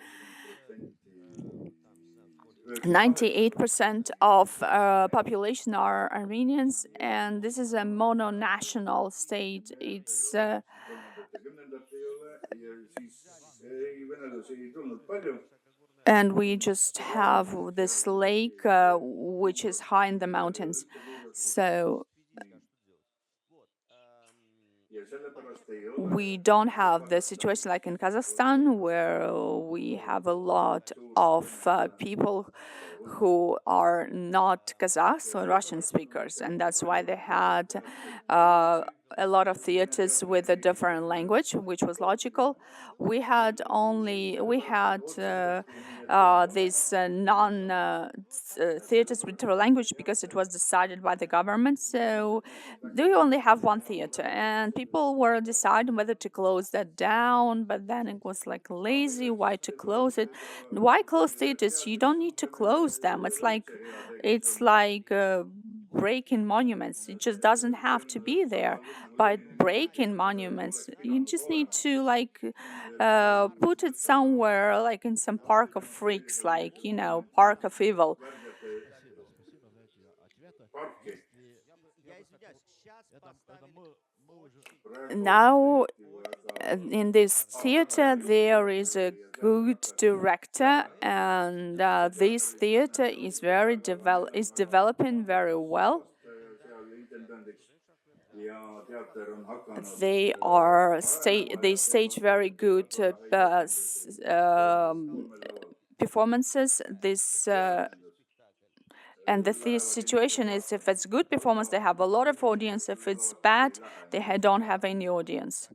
[SPEAKER 1] 98% of population are Armenians, and this is a mono-national state. It's and we just have this lake which is high in the mountains. So we don't have the situation like in Kazakhstan, where we have a lot of people who are not Kazakhs or Russian speakers, and that's why they had a lot of theaters with a different language, which was logical. We had these non theaters with a language because it was decided by the government. So we only have one theater, and people were deciding whether to close that down. But then it was like lazy. Why to close it? Why close theaters? You don't need to close them. It's like breaking monuments. It just doesn't have to be there. By breaking monuments, you just need to put it somewhere, like in some park of freaks, like park of evil. Now in this theater there is a good director, and this theater is developing very well. They stage very good performances. And the situation is, if it's good performance, they have a lot of audience. If it's bad, they don't have any audience.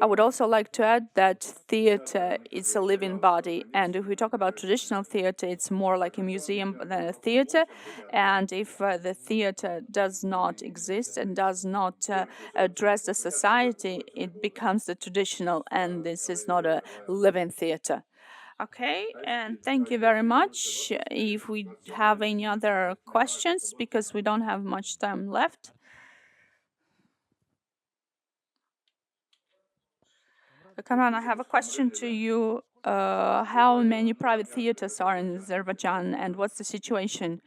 [SPEAKER 1] I would also like to add that theater is a living body, and if we talk about traditional theater, it's more like a museum than a theater. And if the theater does not exist and does not address the society, it becomes the traditional, and this is not a living theater. Okay, and thank you very much. If we have any other questions, because we don't have much time left. Kamran, I have a question to you. How many private theaters are in Azerbaijan, and what's the situation?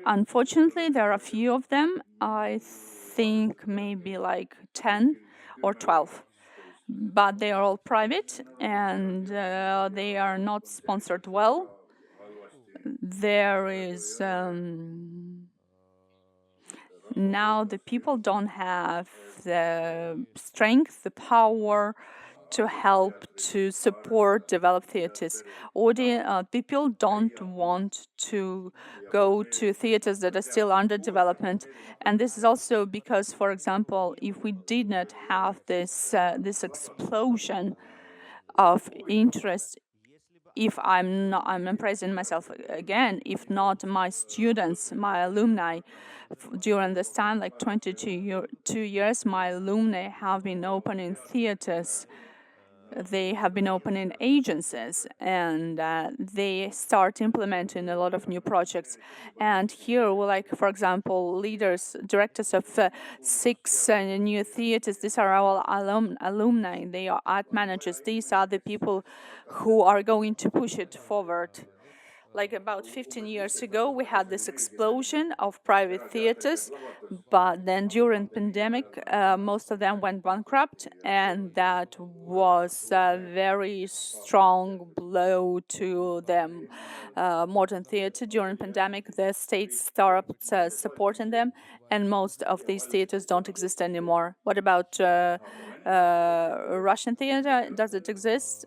[SPEAKER 1] Unfortunately, there are a few of them. I think maybe like 10 or 12. But they are all private and they are not sponsored well. There is now the people don't have the strength, the power to help to support developed theaters. People don't want to go to theaters that are still under development, and this is also because, for example, if we did not have this explosion of interest, if I'm praising myself again, if not my students, my alumni, during this time, like 22 years, my alumni have been opening theaters. They have been opening agencies, and they start implementing a lot of new projects. And here, like for example, directors of 6 new theaters. These are our alumni. They are art managers. These are the people who are going to push it forward. Like about 15 years ago, we had this explosion of private theaters, but then during pandemic, most of them went bankrupt, and that was a very strong blow to the modern theater. During pandemic, the state started supporting them, and most of these theaters don't exist anymore. What about Russian theater? Does it exist?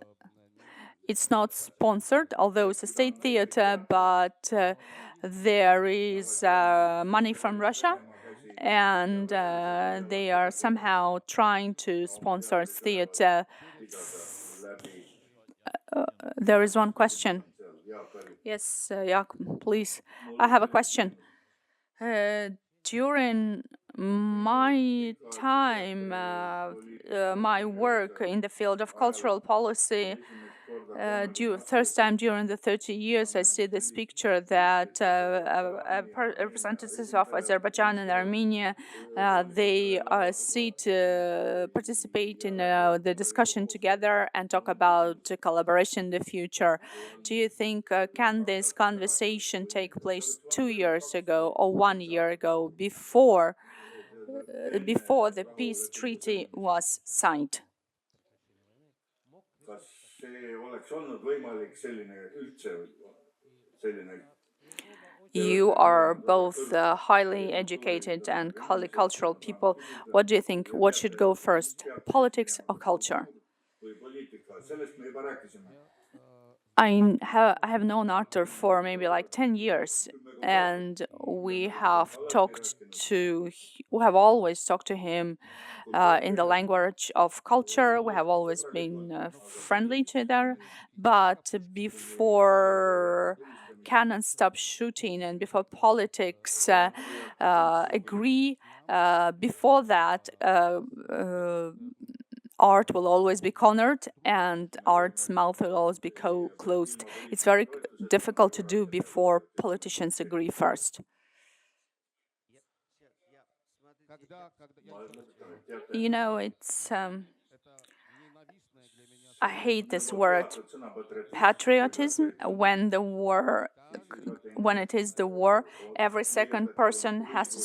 [SPEAKER 1] It's not sponsored, although it's a state theater, but there is money from Russia, and they are somehow trying to sponsor theater. There is one question. Yes, Jakob, please. I have a question. During my time, my work in the field of cultural policy, first time during the 30 years, I see this picture that representatives of Azerbaijan and Armenia, they participate in the discussion together and talk about collaboration in the future. Do you think can this conversation take place 2 years ago or 1 year ago before the peace treaty was signed? You are both highly educated and highly cultural people. What do you think? What should go first, politics or culture? I have known Artur for maybe like 10 years, and we have always talked to him in the language of culture. We have always been friendly to each other, but before cannon stop shooting and before politics agree, before that, art will always be cornered and art's mouth will always be closed. It's very difficult to do before politicians agree first. You know, it's I hate this word patriotism. When it is the war, every second person has to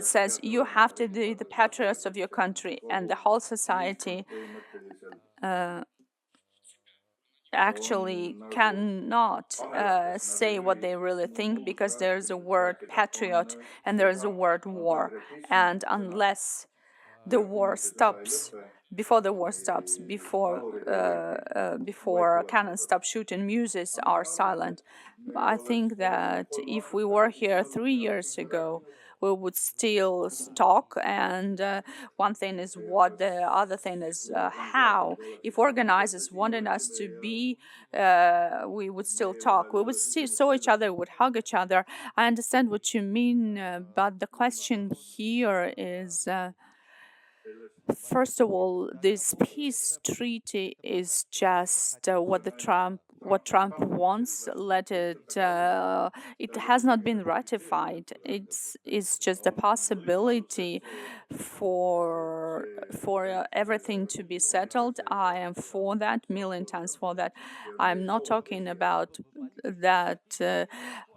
[SPEAKER 1] says you have to be the patriots of your country, and the whole society actually cannot say what they really think, because there's a word patriot and there's a word war, and unless the war stops, before cannons stop shooting, muses are silent. I think that if we were here 3 years ago, we would still talk, and one thing is what, the other thing is how. If organizers wanted us to be, we would still talk. We would saw each other, would hug each other. I understand what you mean, but the question here is, first of all, this peace treaty is just what the Trump what Trump wants, let it. It has not been ratified. It's just a possibility for everything to be settled. I am for that, million times for that. I'm not talking about that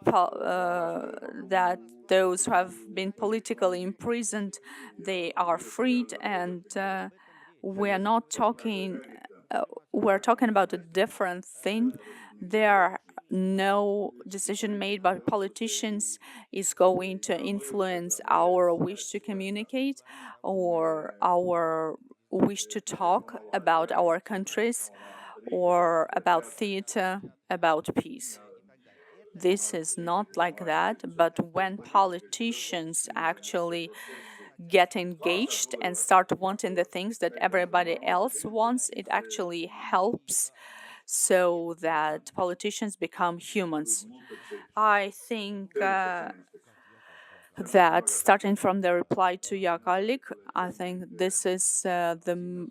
[SPEAKER 1] that those who have been politically imprisoned, they are freed, and we're not talking. We're talking about a different thing. There are no decision made by politicians is going to influence our wish to communicate or our wish to talk about our countries or about theater, about peace. This is not like that, but when politicians actually get engaged and start wanting the things that everybody else wants, it actually helps so that politicians become humans. I think that starting from the reply to your colleague, I think this is the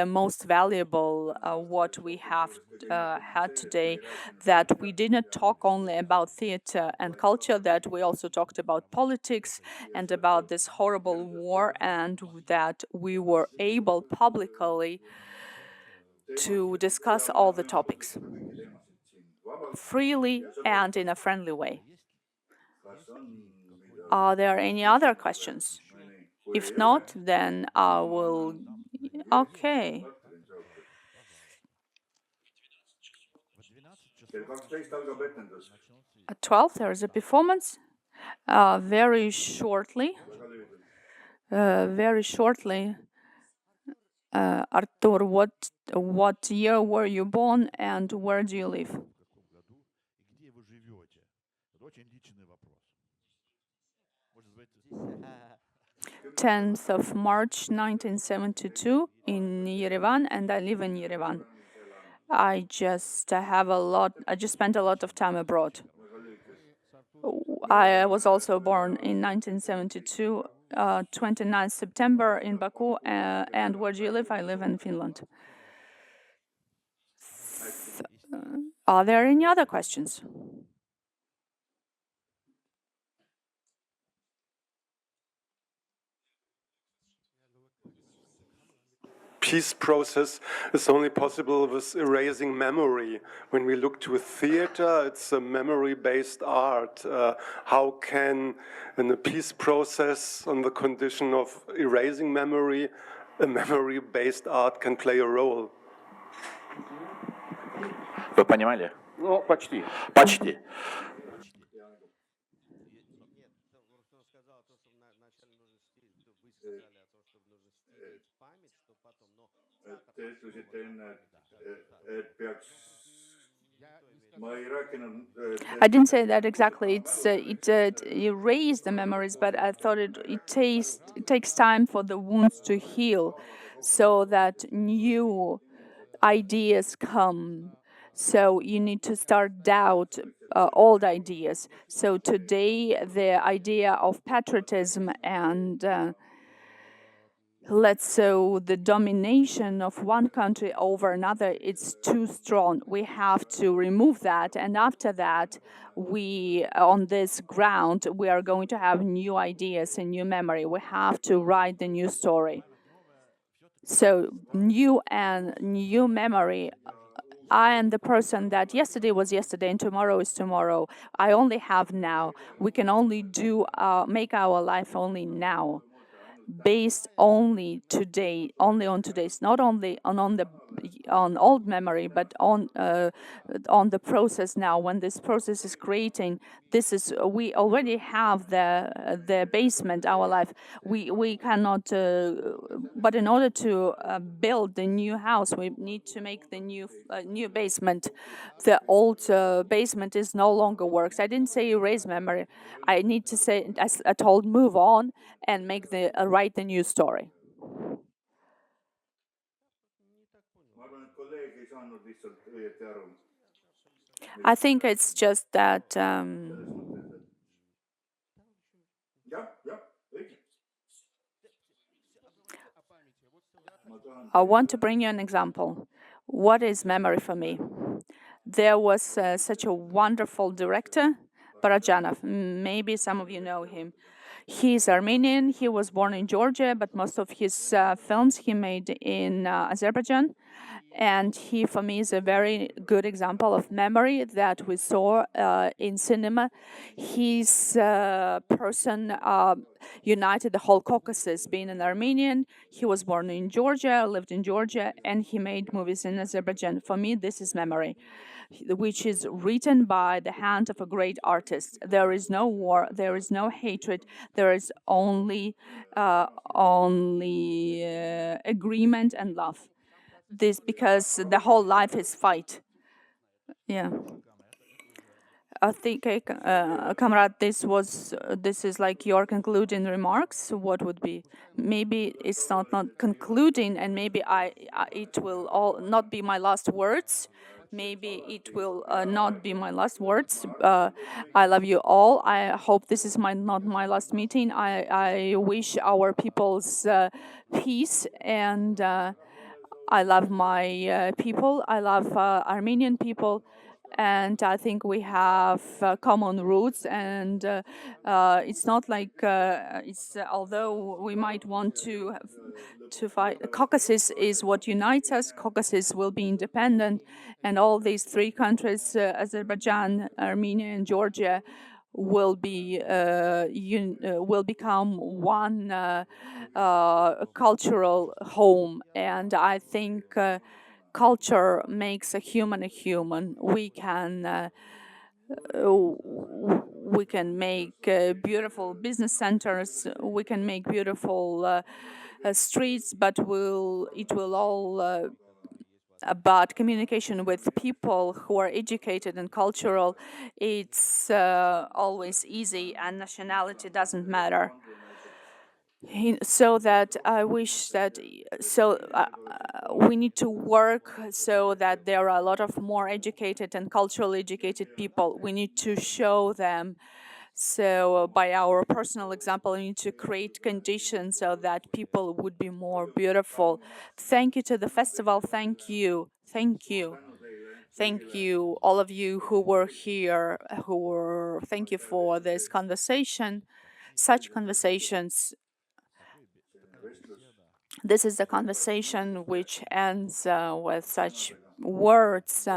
[SPEAKER 1] most valuable what we have had today, that we didn't talk only about theater and culture, that we also talked about politics and about this horrible war, and that we were able publicly to discuss all the topics freely and in a friendly way. Are there any other questions? If not, then I will. Okay. At 12, there is a performance. Very shortly. Artur, what year were you born and where do you live? 10th of March 1972 in Yerevan, and I live in Yerevan. I just spent a lot of time abroad. I was also born in 1972, 29th September in Baku. And where do you live? I live in Finland. Are there any other questions?
[SPEAKER 2] Peace process is only possible with erasing memory. When we look to theater, it's a memory-based art. How can, in a peace process, on the condition of erasing memory, a memory-based art can play a role?
[SPEAKER 3] Вы понимали?
[SPEAKER 4] Ну, почти.
[SPEAKER 3] Почти.
[SPEAKER 1] I didn't say that exactly. It erased the memories, but I thought it takes time for the wounds to heal, so that new ideas come. So you need to start doubt old ideas. So today, the idea of patriotism and the domination of one country over another, it's too strong. We have to remove that, and after that, on this ground, we are going to have new ideas and new memory. We have to write the new story. So new memory. I am the person that yesterday was yesterday and tomorrow is tomorrow. I only have now. We can only make our life only now, based only today, only on today's, not only on old memory, but on the process now. When this process is creating, we already have the basement, our life. We cannot, but in order to build the new house, we need to make the new basement. The old basement is no longer works. I didn't say erase memory. I need to say, as I told, move on and make write the new story. I think it's just that I want to bring you an example. What is memory for me? There was such a wonderful director, Barajanov. Maybe some of you know him. He's Armenian. He was born in Georgia, but most of his films he made in Azerbaijan. And he, for me, is a very good example of memory that we saw in cinema. His person united the whole Caucasus. Being an Armenian, he was born in Georgia, lived in Georgia, and he made movies in Azerbaijan. For me, this is memory, which is written by the hand of a great artist. There is no war, there is no hatred, there is only agreement and love. This because the whole life is fight. Yeah. I think, Kamran, this is like your concluding remarks. What would be? Maybe it's not concluding, and maybe it will all not be my last words. Maybe it will not be my last words. I love you all. I hope this is not my last meeting. I wish our people's peace and. I love my people. I love Armenian people, and I think we have common roots. And it's not like it's although we might want to fight. Caucasus is what unites us. Caucasus will be independent, and all these three countries, Azerbaijan, Armenia, and Georgia, will become one cultural home. And I think culture makes a human. We can make beautiful business centers. We can make beautiful streets, but it will all about communication with people who are educated and cultural. It's always easy, and nationality doesn't matter. So that I wish that we need to work so that there are a lot of more educated and culturally educated people. We need to show them. So by our personal example, we need to create conditions so that people would be more beautiful. Thank you to the festival. Thank you. Thank you. Thank you, all of you who were here, thank you for this conversation. Such conversations, this is the conversation which ends with such words.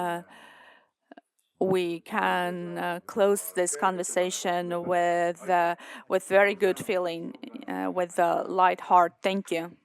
[SPEAKER 1] We can close this conversation with very good feeling, with a light heart. Thank you.